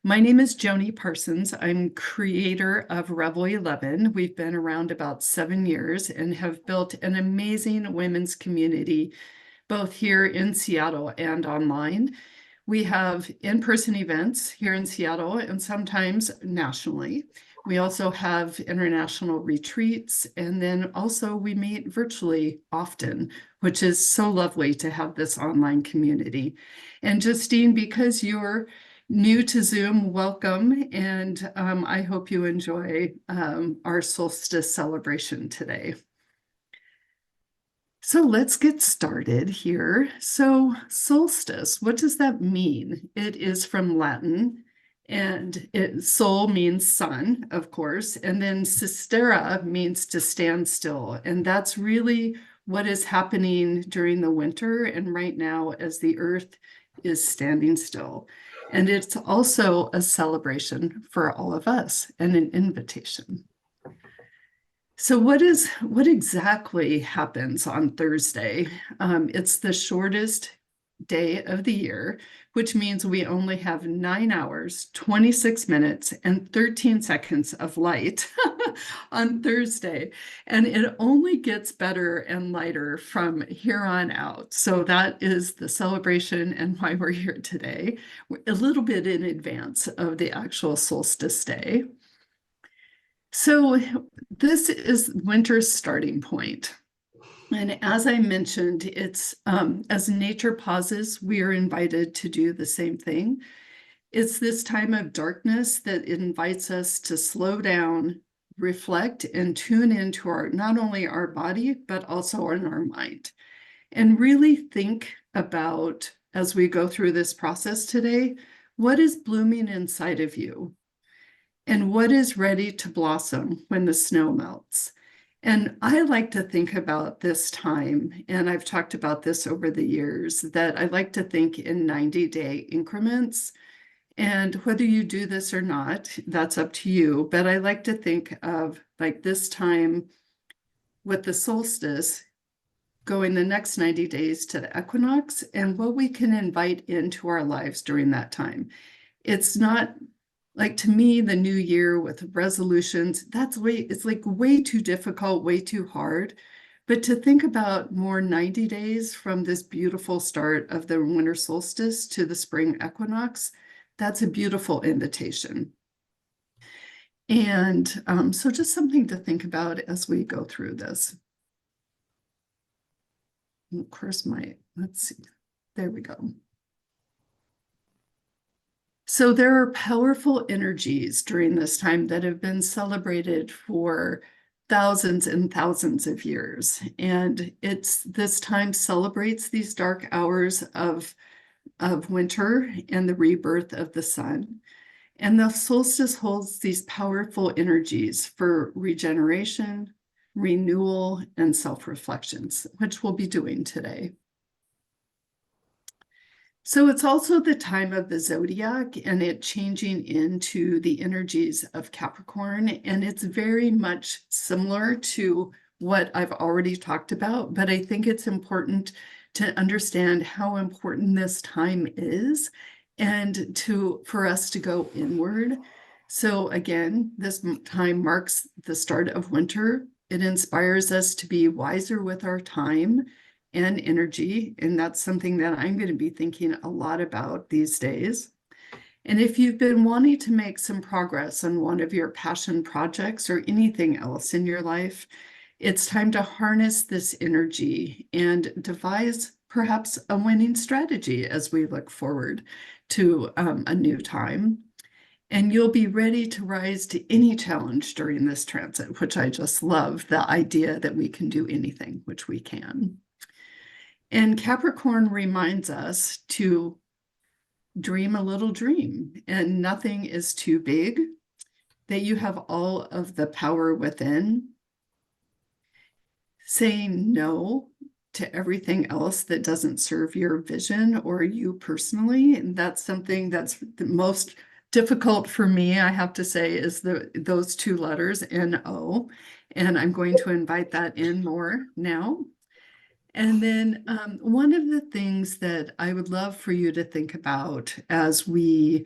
My name is Joanie Parsons. I'm creator of RevelEleven. We've been around about 7 years and have built an amazing women's community, both here in Seattle and online. We have in-person events here in Seattle and sometimes nationally. We also have international retreats, and then also we meet virtually often, which is so lovely to have this online community. And Justine, because you're new to Zoom, welcome, and I hope you enjoy our solstice celebration today. So let's get started here. So solstice, what does that mean? It is from Latin, and sol means sun, of course, and then sistera means to stand still. And that's really what is happening during the winter and right now as the earth is standing still. And it's also a celebration for all of us and an invitation. So what exactly happens on Thursday? It's the shortest day of the year, which means we only have 9 hours, 26 minutes, and 13 seconds of light on Thursday. And it only gets better and lighter from here on out. So that is the celebration and why we're here today, a little bit in advance of the actual solstice day. So this is winter's starting point. And as I mentioned, it's as nature pauses, we are invited to do the same thing. It's this time of darkness that invites us to slow down, reflect, and tune into not only our body, but also in our mind. And really think about, as we go through this process today, what is blooming inside of you? And what is ready to blossom when the snow melts? And I like to think about this time, and I've talked about this over the years, that I like to think in 90-day increments. And whether you do this or not, that's up to you. But I like to think of like this time with the solstice going the next 90 days to the equinox and what we can invite into our lives during that time. It's not like, to me, the new year with resolutions, it's like way too difficult, way too hard. But to think about more 90 days from this beautiful start of the winter solstice to the spring equinox, that's a beautiful invitation. And so just something to think about as we go through this. And of course, let's see, there we go. So there are powerful energies during this time that have been celebrated for thousands and thousands of years. And this time celebrates these dark hours of winter and the rebirth of the sun. And the solstice holds these powerful energies for regeneration, renewal, and self-reflections, which we'll be doing today. So it's also the time of the zodiac and it changing into the energies of Capricorn. And it's very much similar to what I've already talked about, but I think it's important to understand how important this time is and for us to go inward. So again, this time marks the start of winter. It inspires us to be wiser with our time and energy, and that's something that I'm going to be thinking a lot about these days. And if you've been wanting to make some progress on one of your passion projects or anything else in your life, it's time to harness this energy and devise perhaps a winning strategy as we look forward to a new time. And you'll be ready to rise to any challenge during this transit, which I just love, the idea that we can do anything, which we can. And Capricorn reminds us to dream a little dream, and nothing is too big, that you have all of the power within. Saying no to everything else that doesn't serve your vision or you personally, and that's something that's the most difficult for me, I have to say, is those two letters, N-O, and I'm going to invite that in more now. And then one of the things that I would love for you to think about as we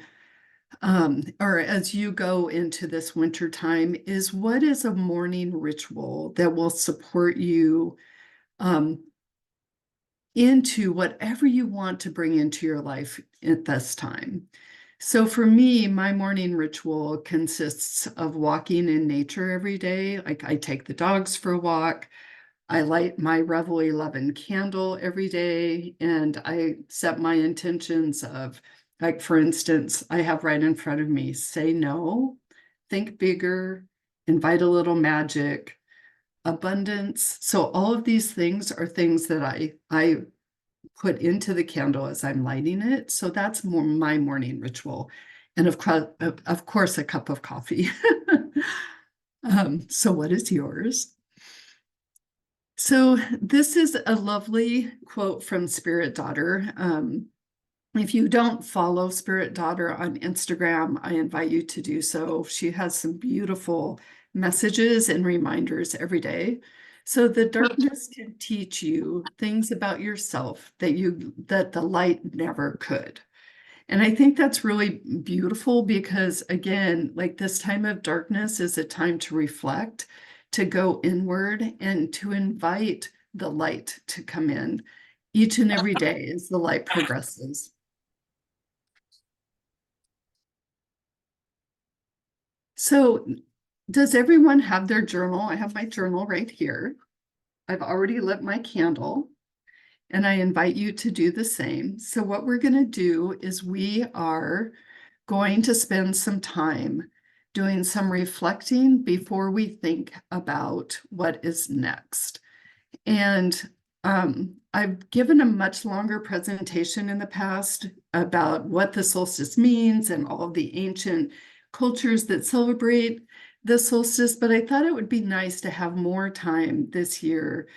or as you go into this winter time, is what is a morning ritual that will support you into whatever you want to bring into your life at this time. So for me, my morning ritual consists of walking in nature every day. Like I take the dogs for a walk. I light my RevelEleven candle every day, and I set my intentions of, like, for instance, I have right in front of me, say no, think bigger, invite a little magic, abundance. So all of these things are things that I put into the candle as I'm lighting it. So that's more my morning ritual. And of course, a cup of coffee. So what is yours? So this is a lovely quote from Spirit Daughter. If you don't follow Spirit Daughter on Instagram, I invite you to do so. She has some beautiful messages and reminders every day. So the darkness can teach you things about yourself that the light never could. And I think that's really beautiful because, again, like this time of darkness is a time to reflect, to go inward, and to invite the light to come in each and every day as the light progresses. So, does everyone have their journal? I have my journal right here. I've already lit my candle, and I invite you to do the same. So, what we're going to do is we are going to spend some time doing some reflecting before we think about what is next. And I've given a much longer presentation in the past about what the solstice means and all of the ancient cultures that celebrate the solstice, but I thought it would be nice to have more time this year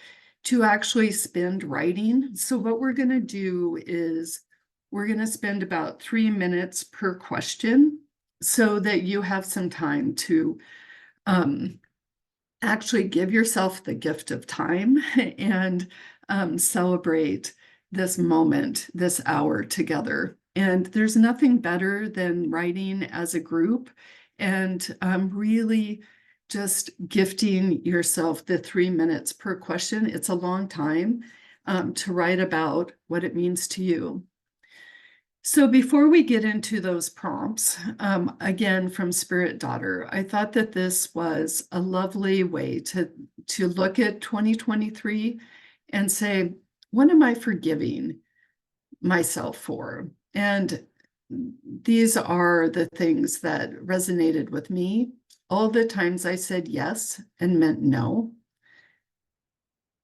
to actually spend writing. So what we're going to do is we're going to spend about 3 minutes per question so that you have some time to actually give yourself the gift of time and celebrate this moment, this hour together. And there's nothing better than writing as a group and really just gifting yourself the 3 minutes per question. It's a long time to write about what it means to you. So before we get into those prompts, again, from Spirit Daughter, I thought that this was a lovely way to look at 2023 and say, what am I forgiving myself for? And these are the things that resonated with me. All the times I said yes and meant no.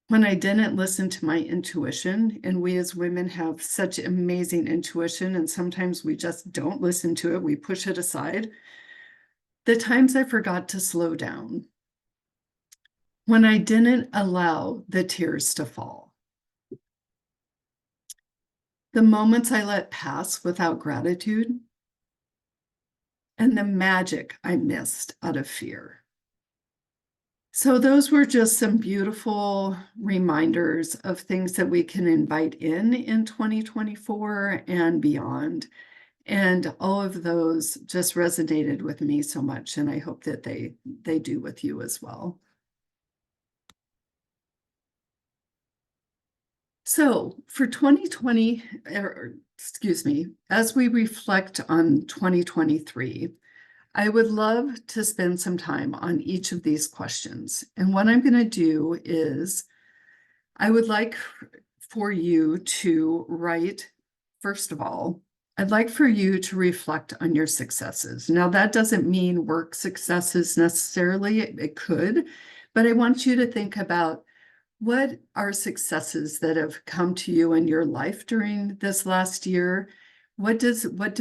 When I didn't listen to my intuition, and we as women have such amazing intuition, and sometimes we just don't listen to it, we push it aside. The times I forgot to slow down. When I didn't allow the tears to fall. The moments I let pass without gratitude. And the magic I missed out of fear. So those were just some beautiful reminders of things that we can invite in 2024 and beyond. And all of those just resonated with me so much, and I hope that they do with you as well. So for 2020, or excuse me, as we reflect on 2023, I would love to spend some time on each of these questions. And what I'm going to do is I would like for you to write, first of all, I'd like for you to reflect on your successes. Now, that doesn't mean work successes necessarily, it could, but I want you to think about what are successes that have come to you in your life during this last year? What do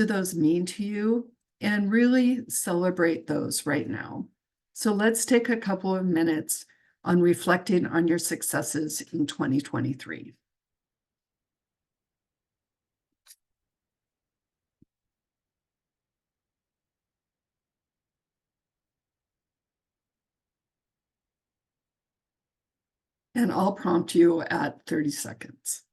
those mean to you? And really celebrate those right now. So let's take a couple of minutes on reflecting on your successes in 2023. And I'll prompt you at 30 seconds.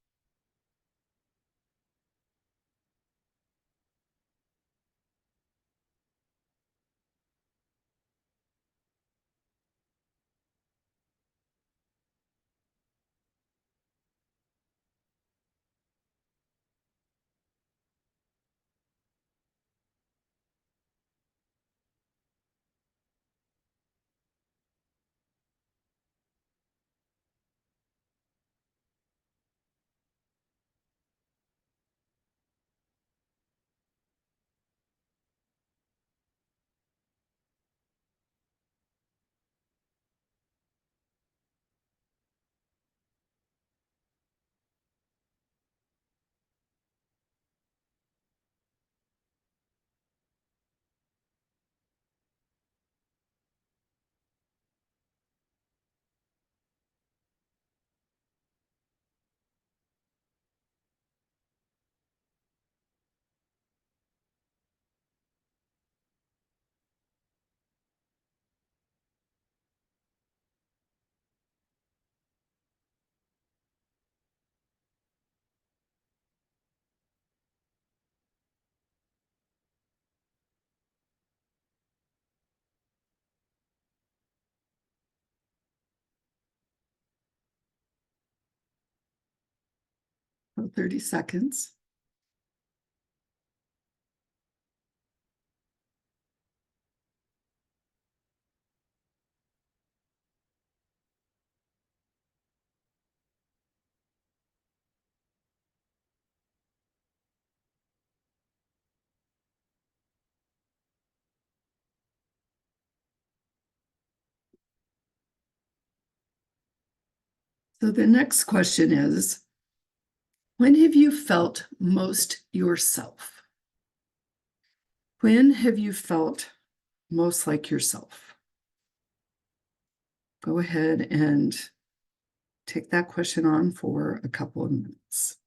So 30 seconds. So the next question is, when have you felt most yourself? When have you felt most like yourself? Go ahead and take that question on for a couple of minutes.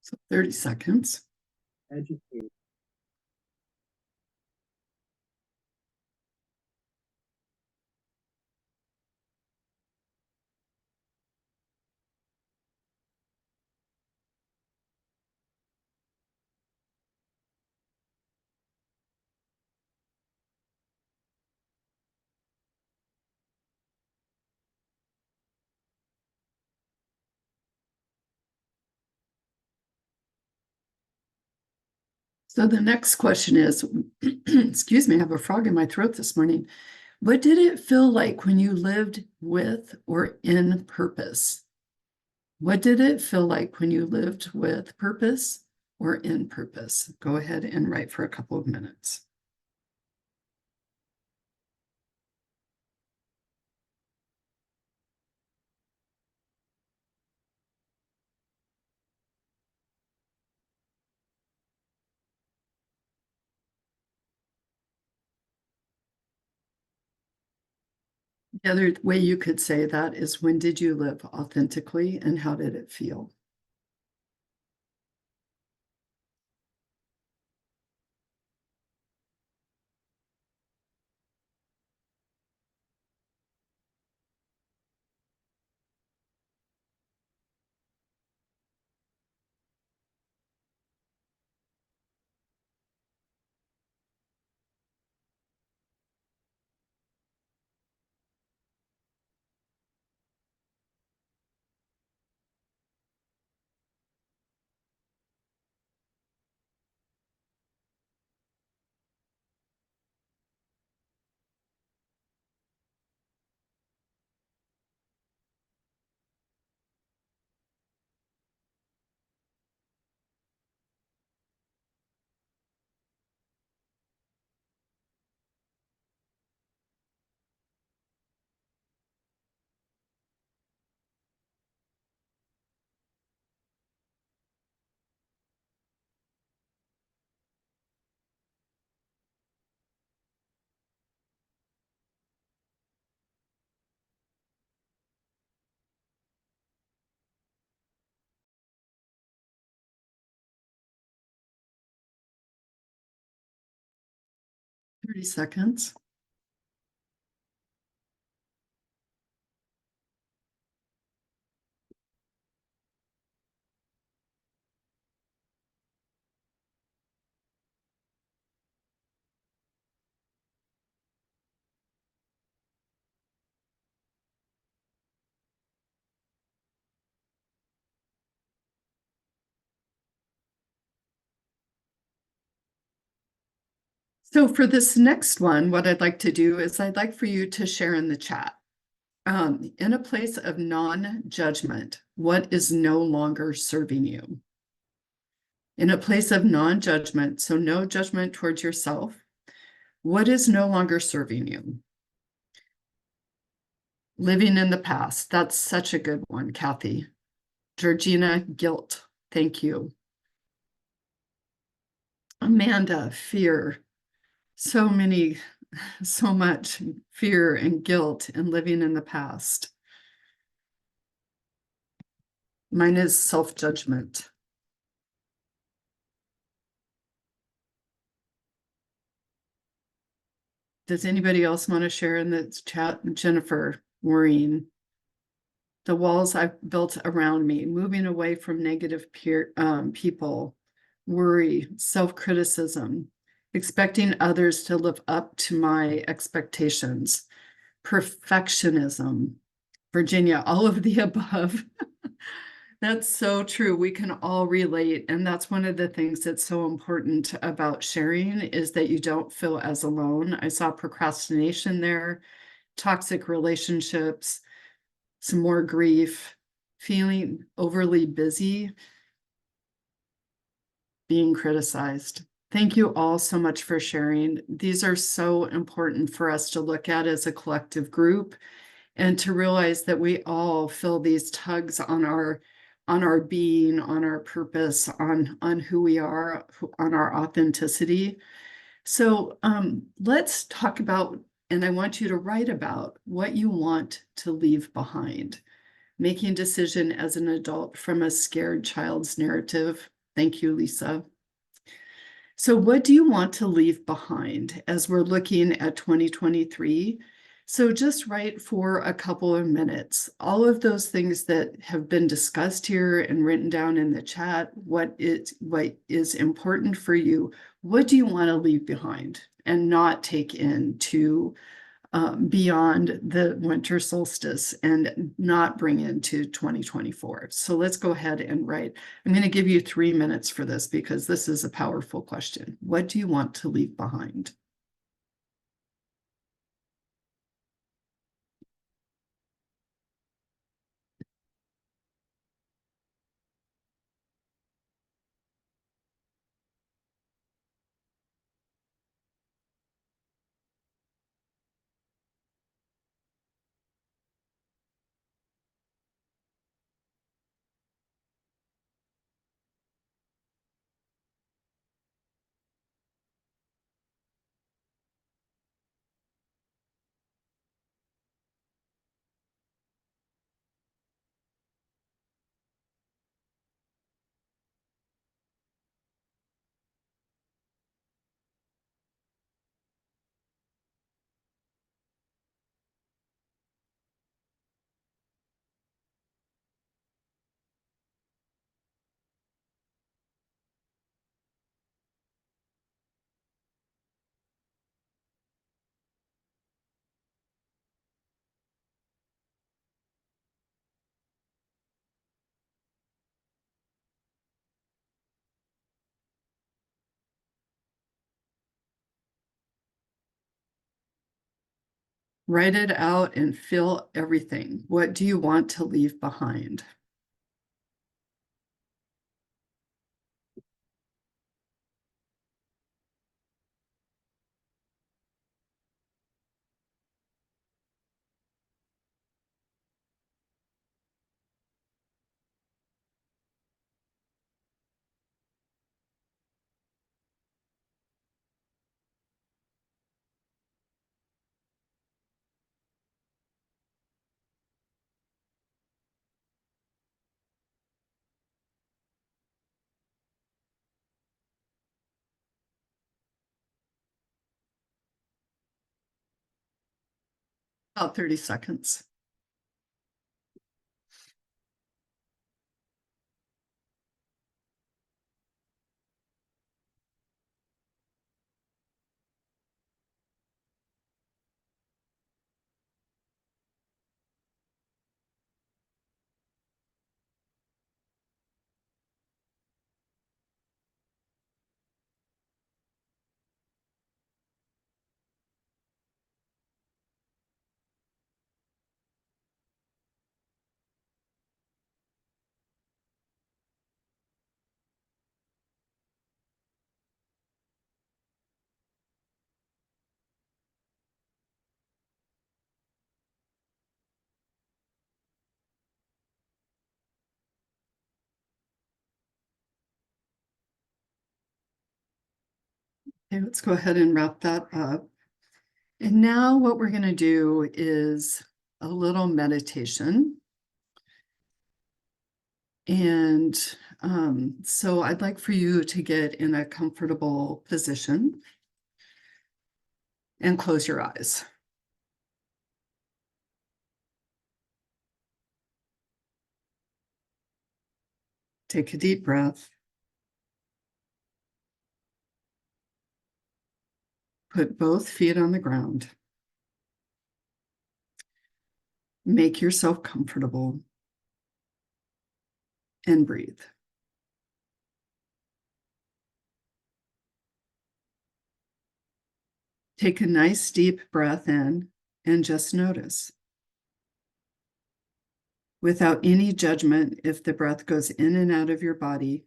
So 30 seconds. Educate. So the next question is, excuse me, I have a frog in my throat this morning. What did it feel like when you lived with or in purpose? What did it feel like when you lived with purpose or in purpose? Go ahead and write for a couple of minutes. The other way you could say that is, when did you live authentically and how did it feel? Thirty seconds. So for this next one, what I'd like to do is I'd like for you to share in the chat. In a place of non-judgment, what is no longer serving you? In a place of non-judgment, so no judgment towards yourself, what is no longer serving you? Living in the past. That's such a good one, Kathy. Georgina, guilt. Thank you. Amanda, fear. So many, so much fear and guilt and living in the past. Mine is self-judgment. Does anybody else want to share in the chat? Jennifer, Maureen, the walls I've built around me, moving away from negative people, worry, self-criticism, expecting others to live up to my expectations, perfectionism, Virginia, all of the above. That's so true. We can all relate. And that's one of the things that's so important about sharing is that you don't feel as alone. I saw procrastination there, toxic relationships, some more grief, feeling overly busy, being criticized. Thank you all so much for sharing. These are so important for us to look at as a collective group and to realize that we all feel these tugs on our being, on our purpose, on who we are, on our authenticity. So let's talk about, and I want you to write about what you want to leave behind. Making a decision as an adult from a scared child's narrative. Thank you, Lisa. So what do you want to leave behind as we're looking at 2023? So just write for a couple of minutes, all of those things that have been discussed here and written down in the chat, what is important for you, what do you want to leave behind and not take into beyond the winter solstice and not bring into 2024. So let's go ahead and write. I'm going to give you 3 minutes for this because this is a powerful question. What do you want to leave behind? Write it out and fill everything. What do you want to leave behind? About 30 seconds. Okay, let's go ahead and wrap that up. And now what we're going to do is a little meditation. And so I'd like for you to get in a comfortable position and close your eyes. Take a deep breath. Put both feet on the ground. Make yourself comfortable and breathe. Take a nice deep breath in and just notice. Without any judgment if the breath goes in and out of your body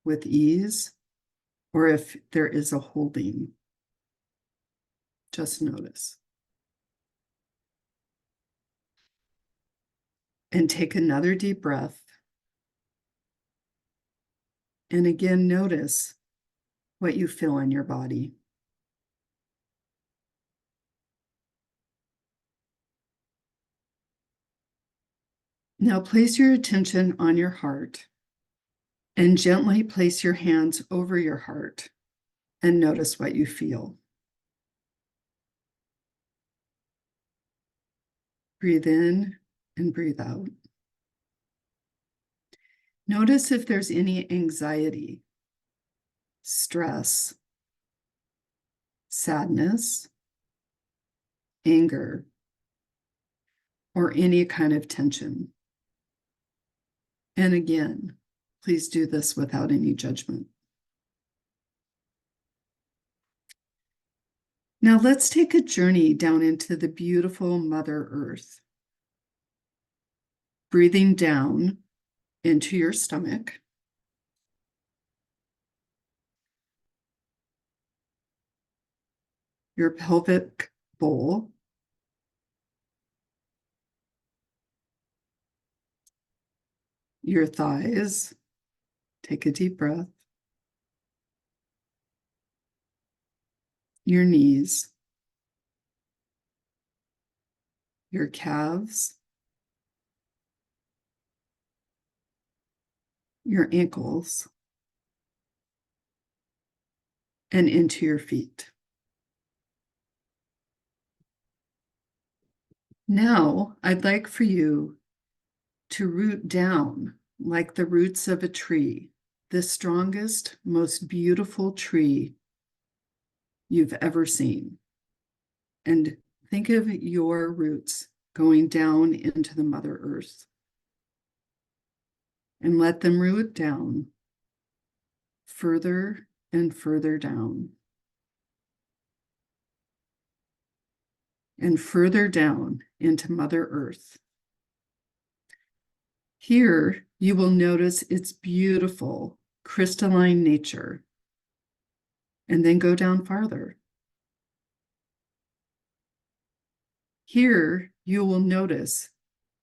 with ease or if there is a holding. Just notice. And take another deep breath. And again, notice what you feel in your body. Now place your attention on your heart and gently place your hands over your heart and notice what you feel. Breathe in and breathe out. Notice if there's any anxiety, stress, sadness, anger, or any kind of tension. And again, please do this without any judgment. Now let's take a journey down into the beautiful Mother Earth. Breathing down into your stomach. Your pelvic bowl. Your thighs. Take a deep breath. Your knees. Your calves. Your ankles. And into your feet. Now, I'd like for you to root down like the roots of a tree, the strongest, most beautiful tree you've ever seen. And think of your roots going down into the Mother Earth. And let them root down further and further down. And further down into Mother Earth. Here, you will notice its beautiful crystalline nature. And then go down farther. Here, you will notice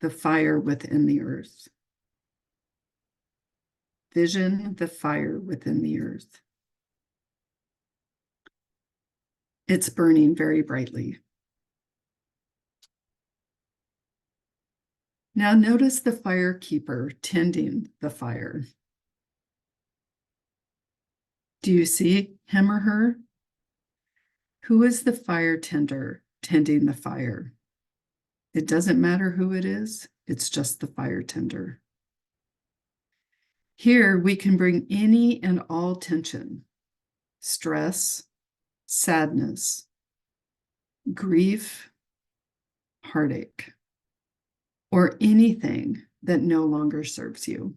the fire within the earth. Vision the fire within the earth. It's burning very brightly. Now notice the fire keeper tending the fire. Do you see him or her? Who is the fire tender tending the fire? It doesn't matter who it is, it's just the fire tender. Here we can bring any and all tension, stress, sadness, grief, heartache, or anything that no longer serves you.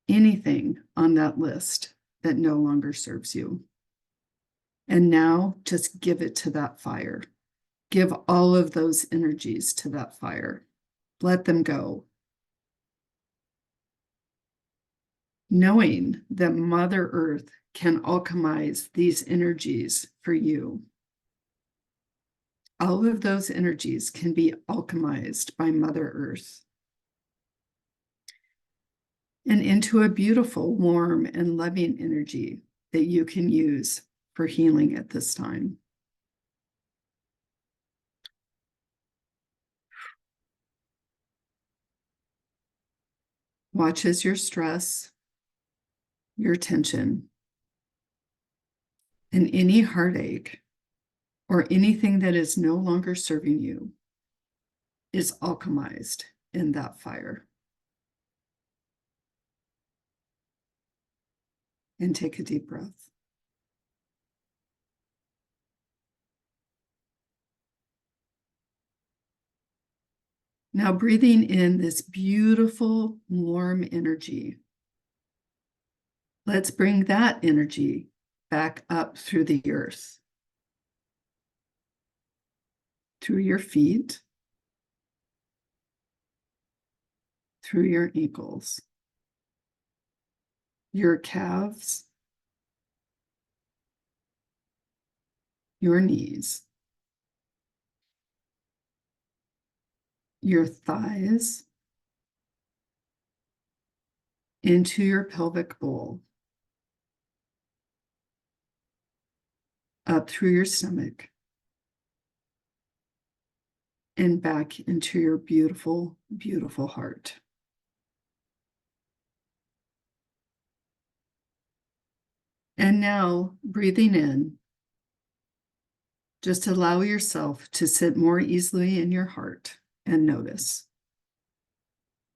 Anything on that list that no longer serves you. And now just give it to that fire. Give all of those energies to that fire. Let them go. Knowing that Mother Earth can alchemize these energies for you. All of those energies can be alchemized by Mother Earth. and into a beautiful, warm, and loving energy that you can use for healing at this time. Watch as your stress, your tension, and any heartache or anything that is no longer serving you is alchemized in that fire. And take a deep breath. Now breathing in this beautiful, warm energy. Let's bring that energy back up through the earth, through your feet, through your ankles, your calves, your knees, your thighs, into your pelvic bowl, up through your stomach, and back into your beautiful, beautiful heart. And now, breathing in, just allow yourself to sit more easily in your heart and notice.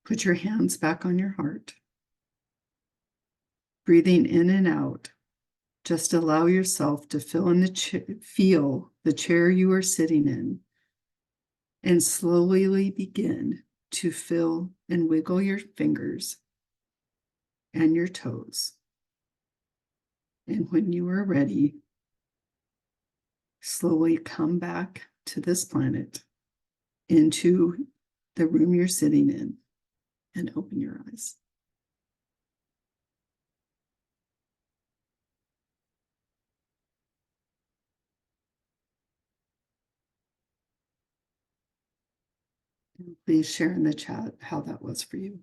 Put your hands back on your heart. Breathing in and out, just allow yourself to feel the chair you are sitting in, and slowly begin to feel and wiggle your fingers and your toes. And when you are ready, slowly come back to this planet, into the room you're sitting in, and open your eyes. And please share in the chat how that was for you.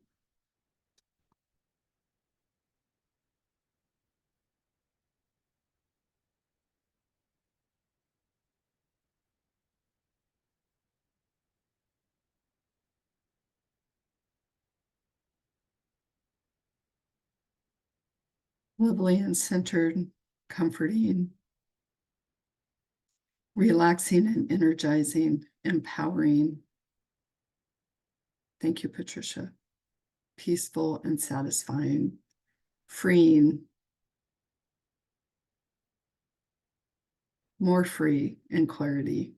Lovely and centered, comforting, relaxing and energizing, empowering. Thank you, Patricia. Peaceful and satisfying, freeing, more free and clarity,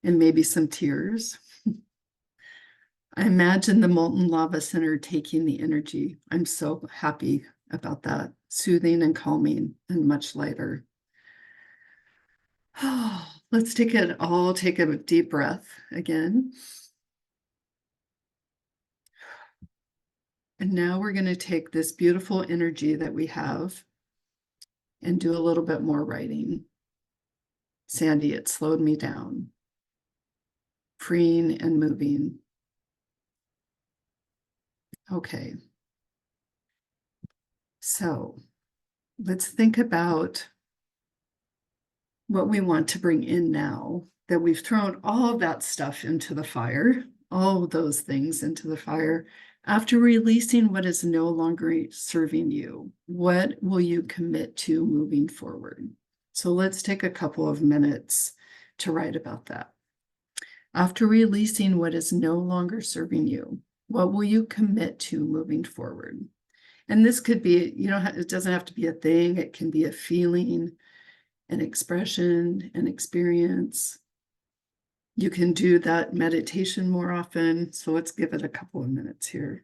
and maybe some tears. I imagine the molten lava center taking the energy. I'm so happy about that. Soothing and calming and much lighter. Let's take a deep breath again. And now we're going to take this beautiful energy that we have and do a little bit more writing. Sandy, it slowed me down. Freeing and moving. Okay. So let's think about what we want to bring in now that we've thrown all of that stuff into the fire, all of those things into the fire. After releasing what is no longer serving you, what will you commit to moving forward? So let's take a couple of minutes to write about that. After releasing what is no longer serving you, what will you commit to moving forward? And this could be, it doesn't have to be a thing. It can be a feeling, an expression, an experience. You can do that meditation more often. So let's give it a couple of minutes here.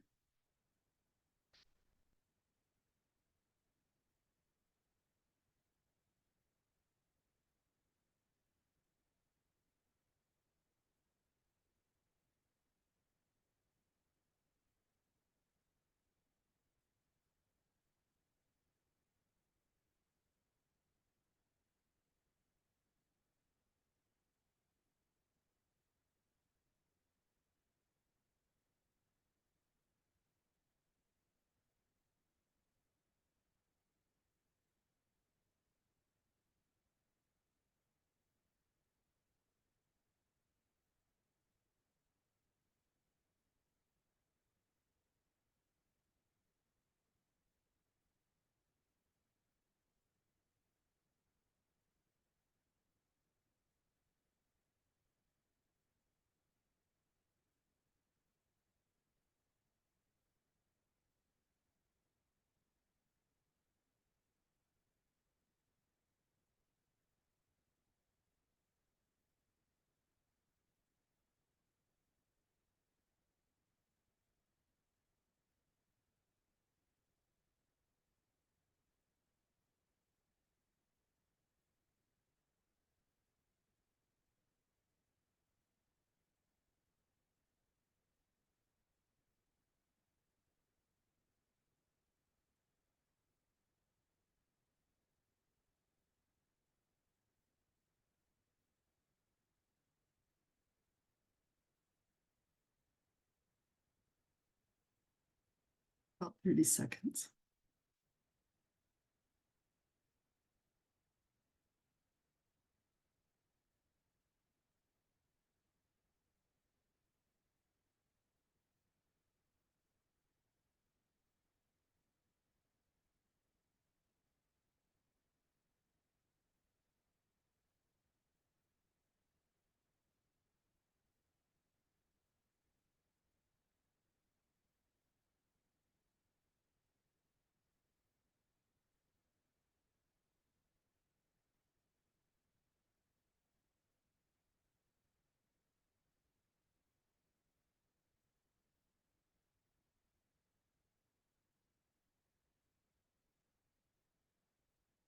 About 30 seconds.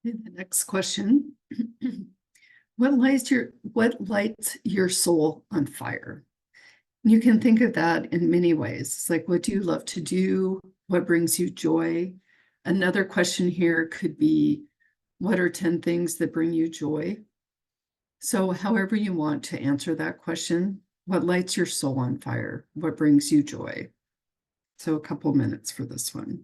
The next question. What lights your soul on fire? You can think of that in many ways. It's like, what do you love to do? What brings you joy? Another question here could be, what are 10 things that bring you joy? So however you want to answer that question, what lights your soul on fire? What brings you joy? So a couple minutes for this one.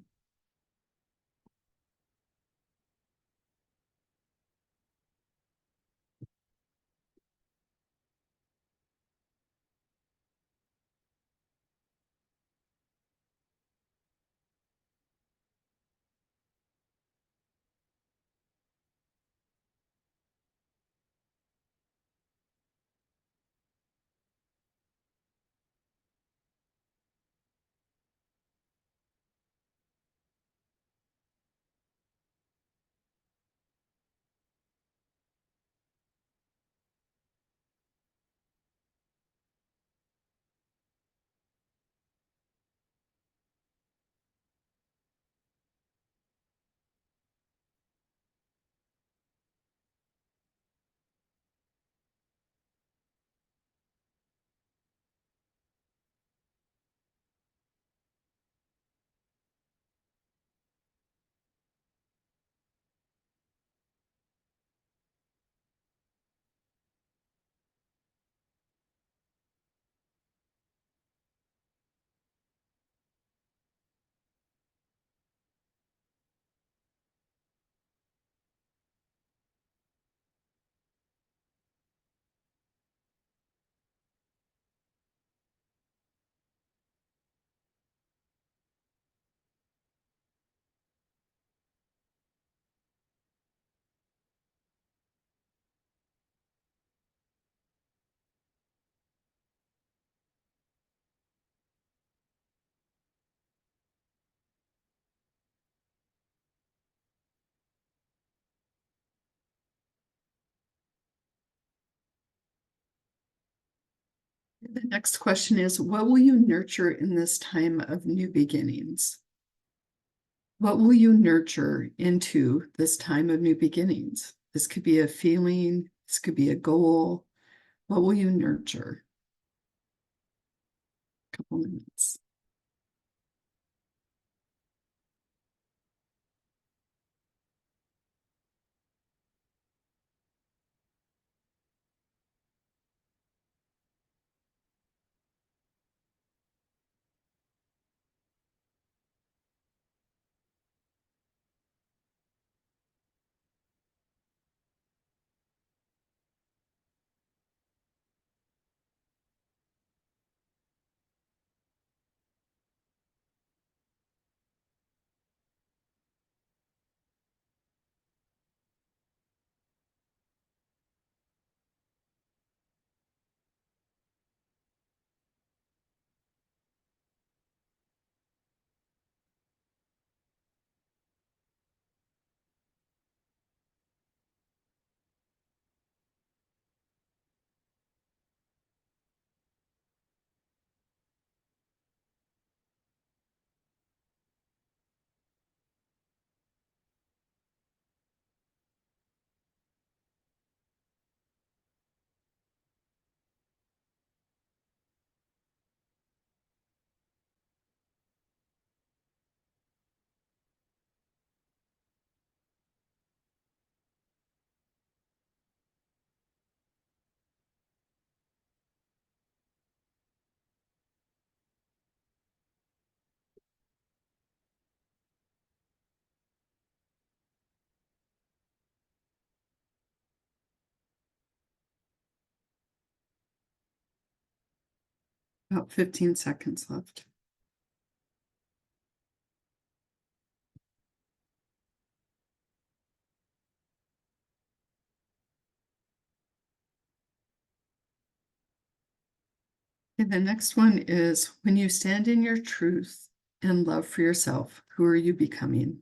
The next question is, what will you nurture in this time of new beginnings? What will you nurture into this time of new beginnings? This could be a feeling, this could be a goal. What will you nurture? A couple minutes. About 15 seconds left. Okay, the next one is when you stand in your truth and love for yourself, who are you becoming?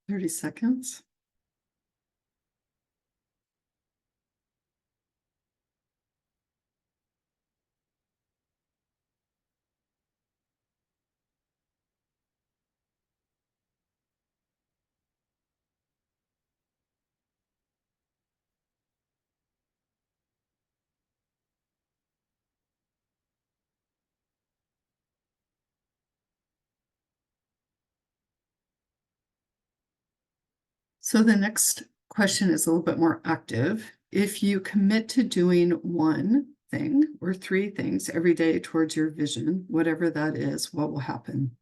30 seconds. So the next question is a little bit more active. If you commit to doing one thing or three things every day towards your vision, whatever that is, what will happen?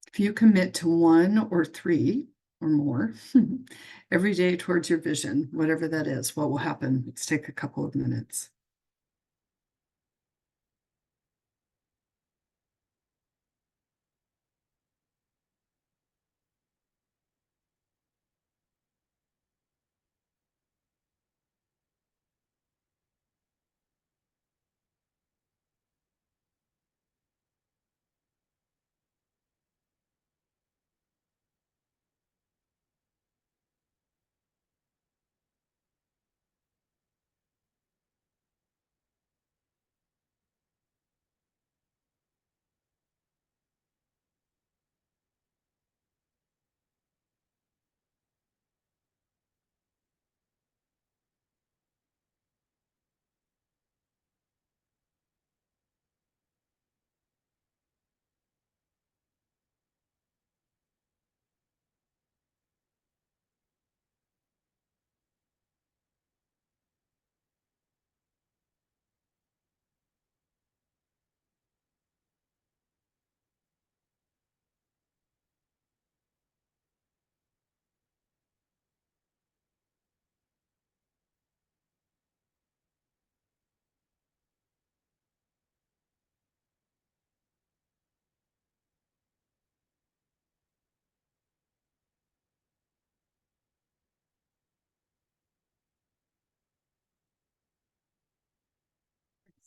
If you commit to one or three or more every day towards your vision, whatever that is, what will happen? Let's take a couple of minutes.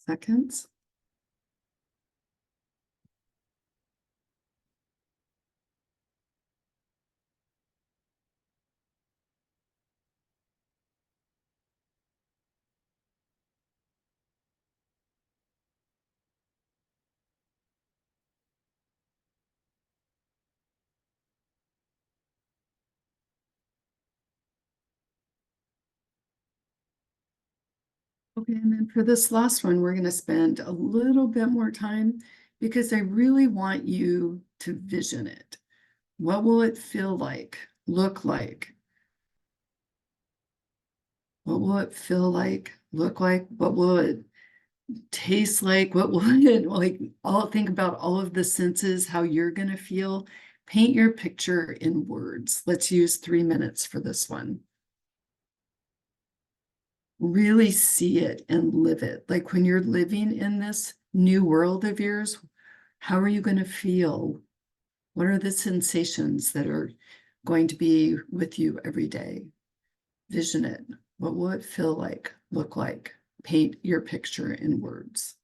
Seconds. Okay, and then for this last one, we're going to spend a little bit more time because I really want you to vision it. What will it feel like, look like? What will it feel like, look like? What will it taste like? What will it like? All think about all of the senses, how you're going to feel. Paint your picture in words. Let's use 3 minutes for this one. Really see it and live it. Like when you're living in this new world of yours, how are you going to feel? What are the sensations that are going to be with you every day? Vision it. What will it feel like, look like? Paint your picture in words.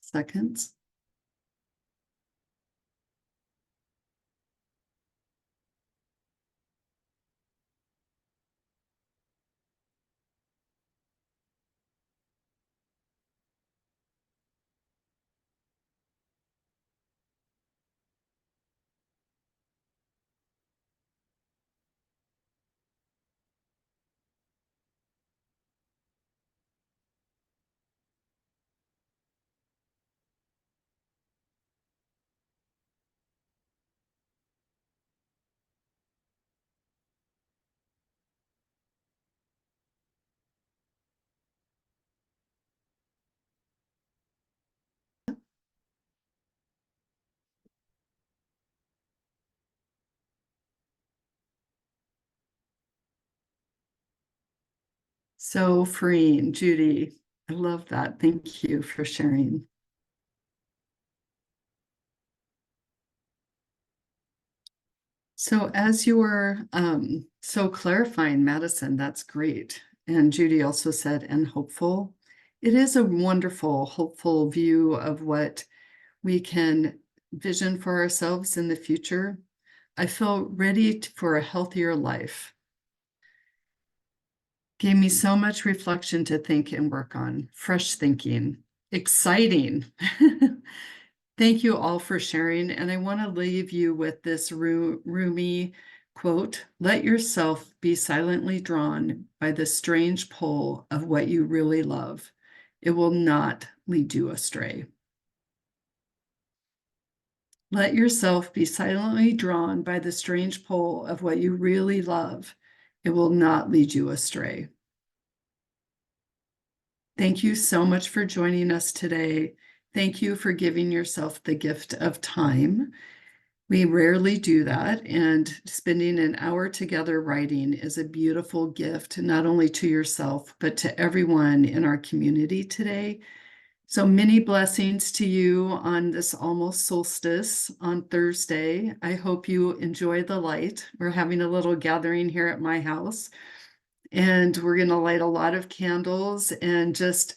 Seconds. So freeing, Judy. I love that. Thank you for sharing. So as you were so clarifying Madison, that's great. And Judy also said, and hopeful. It is a wonderful, hopeful view of what we can vision for ourselves in the future. I feel ready for a healthier life. Gave me so much reflection to think and work on, fresh thinking, exciting. Thank you all for sharing. And I want to leave you with this Rumi quote: let yourself be silently drawn by the strange pull of what you really love. It will not lead you astray. Let yourself be silently drawn by the strange pull of what you really love. It will not lead you astray. Thank you so much for joining us today. Thank you for giving yourself the gift of time. We rarely do that, and spending an hour together writing is a beautiful gift, not only to yourself, but to everyone in our community today. So many blessings to you on this almost solstice on Thursday. I hope you enjoy the light. We're having a little gathering here at my house, and we're going to light a lot of candles and just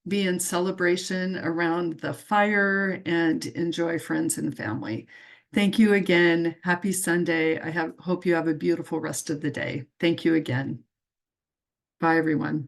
be in celebration around the fire and enjoy friends and family. Thank you again. Happy Sunday. Hope you have a beautiful rest of the day. Thank you again. Bye, everyone.